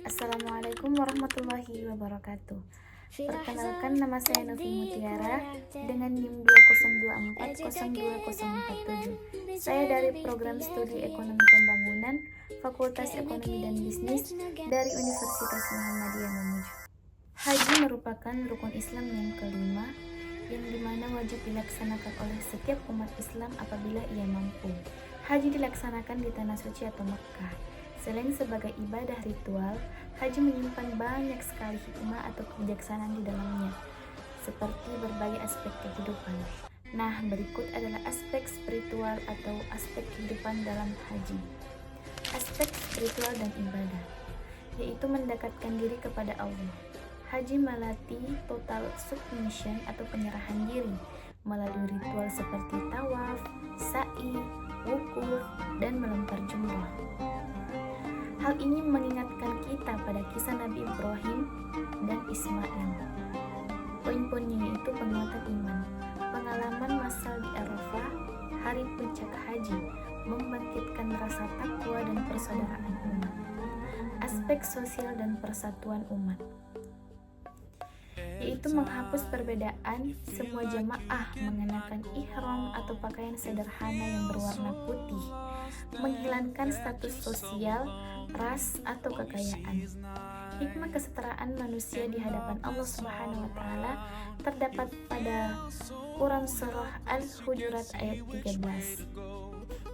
Assalamualaikum warahmatullahi wabarakatuh. Perkenalkan, nama saya Novi Mutiara dengan NIM 202402047. Saya dari program studi Ekonomi Pembangunan, Fakultas Ekonomi dan Bisnis dari Universitas Muhammadiyah Mamuju. Haji merupakan rukun Islam yang kelima, yang dimana wajib dilaksanakan oleh setiap umat Islam apabila ia mampu. Haji dilaksanakan di Tanah Suci atau Mekkah. Selain sebagai ibadah ritual, haji menyimpan banyak sekali hikmah atau kebijaksanaan di dalamnya, seperti berbagai aspek kehidupan. Nah, berikut adalah aspek spiritual atau aspek kehidupan dalam haji. Aspek spiritual dan ibadah, yaitu mendekatkan diri kepada Allah. Haji melatih total submission atau penyerahan diri melalui ritual seperti tawaf, sa'i, wukuf, dan melempar jumrah. Hal ini mengingatkan kita pada kisah Nabi Ibrahim dan Ismail. Poin-poinnya yaitu penguatan iman, pengalaman masal di Arafah, hari puncak haji, membangkitkan rasa takwa dan persaudaraan umat. Aspek sosial dan persatuan umat, yaitu menghapus perbedaan, semua jamaah mengenakan ihram atau pakaian sederhana yang berwarna putih, menghilangkan status sosial, ras, atau kekayaan. Hikmah kesetaraan manusia di hadapan Allah Subhanahu wa Ta'ala terdapat pada Quran Surah Al-Hujurat ayat 13.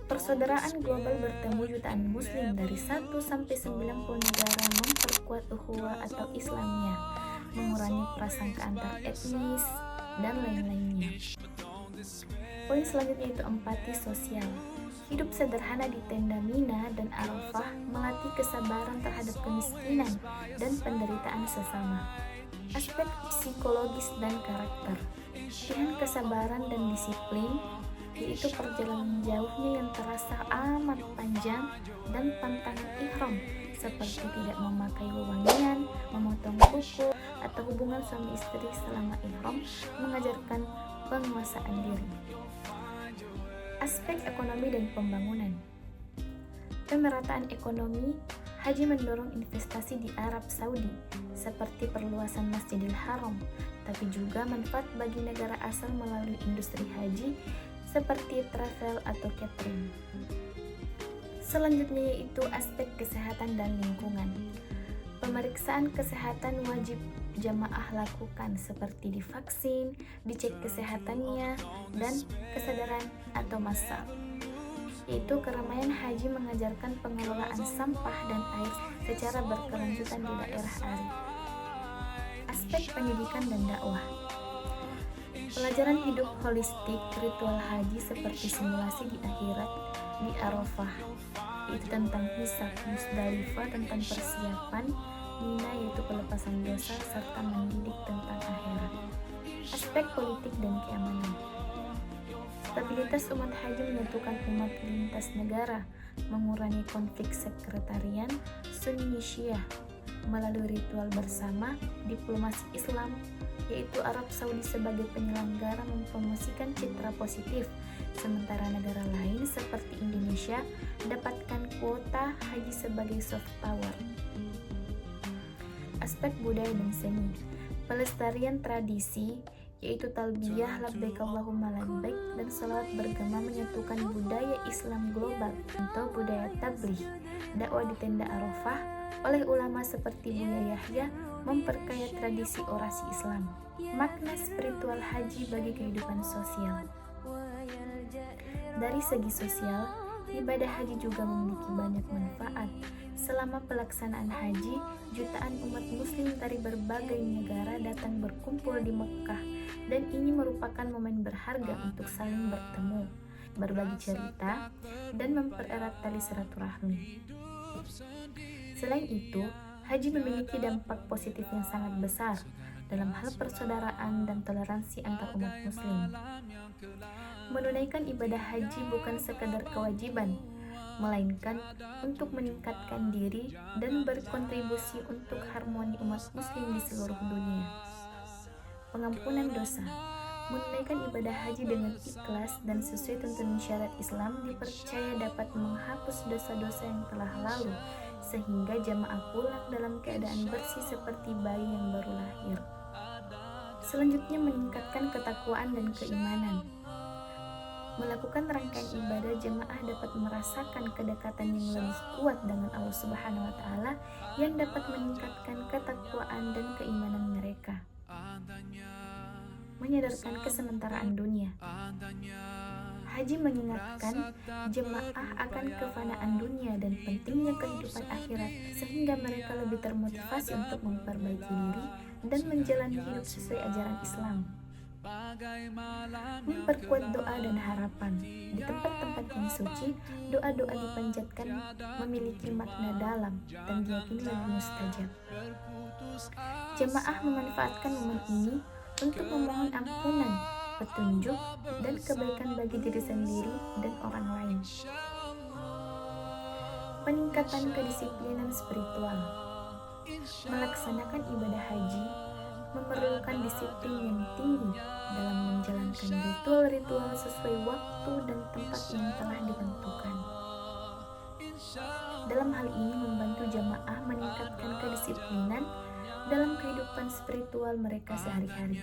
Persaudaraan global bertemu jutaan muslim dari 1 sampai 90 negara memperkuat ukhuwah atau Islamnya, mengurangi prasangka antar etnis, dan lain-lainnya. Poin selanjutnya itu empati sosial. Hidup sederhana di tenda Mina dan Arafah melatih kesabaran terhadap kemiskinan dan penderitaan sesama. Aspek psikologis dan karakter, dengan kesabaran dan disiplin, yaitu perjalanan jauhnya yang terasa amat panjang, dan pantangan ihram seperti tidak memakai wewangian, memotong kuku, atau hubungan suami istri selama ihram mengajarkan penguasaan diri. Aspek ekonomi dan pembangunan. Pemerataan ekonomi, haji mendorong investasi di Arab Saudi seperti perluasan Masjidil Haram, tapi juga manfaat bagi negara asal melalui industri haji seperti travel atau catering. Selanjutnya yaitu aspek kesehatan dan lingkungan. Pemeriksaan kesehatan wajib jamaah lakukan seperti divaksin, dicek kesehatannya, dan kesadaran atau massa. Yaitu keramaian haji mengajarkan pengelolaan sampah dan air secara berkelanjutan di daerah Arif. Aspek pendidikan dan dakwah. Pelajaran hidup holistik ritual haji seperti simulasi di akhirat di Arafah, yaitu tentang hisab, Musdalifah tentang persiapan, Mina yaitu pelepasan dosa, serta mendidik tentang akhirat. Aspek politik dan keamanan. Stabilitas umat haji menyatukan umat lintas negara, mengurangi konflik sekretarian Sunni Syiah melalui ritual bersama, diplomasi Islam, yaitu Arab Saudi sebagai penyelenggara mempromosikan citra positif, sementara negara lain seperti Indonesia dapatkan kuota haji sebagai soft power. Aspek budaya dan seni. Pelestarian tradisi, yaitu talbiyah labbaik Allahumma labbaik dan salawat bergema menyatukan budaya Islam global atau budaya tabligh. Dakwah di tenda Arafah oleh ulama seperti Buya Yahya memperkaya tradisi orasi Islam. Makna spiritual haji bagi kehidupan sosial. Dari segi sosial, ibadah haji juga memiliki banyak manfaat. Selama pelaksanaan haji, jutaan umat muslim dari berbagai negara datang berkumpul di Mekkah, dan ini merupakan momen berharga untuk saling bertemu, berbagi cerita, dan mempererat tali silaturahmi. Selain itu, haji memiliki dampak positif yang sangat besar dalam hal persaudaraan dan toleransi antar umat muslim. Menunaikan ibadah haji bukan sekadar kewajiban, melainkan untuk meningkatkan diri dan berkontribusi untuk harmoni umat muslim di seluruh dunia. Pengampunan dosa. Menunaikan ibadah haji dengan ikhlas dan sesuai tuntunan syariat Islam dipercaya dapat menghapus dosa-dosa yang telah lalu, sehingga jamaah pulang dalam keadaan bersih seperti bayi yang baru lahir. Selanjutnya, meningkatkan ketakwaan dan keimanan. Melakukan rangkaian ibadah, jamaah dapat merasakan kedekatan yang lebih kuat dengan Allah Subhanahu wa Ta'ala, yang dapat meningkatkan ketakwaan dan keimanan mereka. Menyadarkan kesementaraan dunia. Haji mengingatkan jemaah akan kefanaan dunia dan pentingnya kehidupan akhirat, sehingga mereka lebih termotivasi untuk memperbaiki diri dan menjalani hidup sesuai ajaran Islam. Memperkuat doa dan harapan. Di tempat-tempat yang suci, doa-doa dipanjatkan memiliki makna dalam dan diyakini lebih mustajab. Jemaah memanfaatkan momen ini untuk memohon ampunan, petunjuk, dan kebaikan bagi diri sendiri dan orang lain. Peningkatan kedisiplinan spiritual. Melaksanakan ibadah haji memerlukan disiplin yang tinggi dalam menjalankan ritual-ritual sesuai waktu dan tempat yang telah ditentukan. Dalam hal ini membantu jamaah meningkatkan kedisiplinan dalam kehidupan spiritual mereka sehari-hari.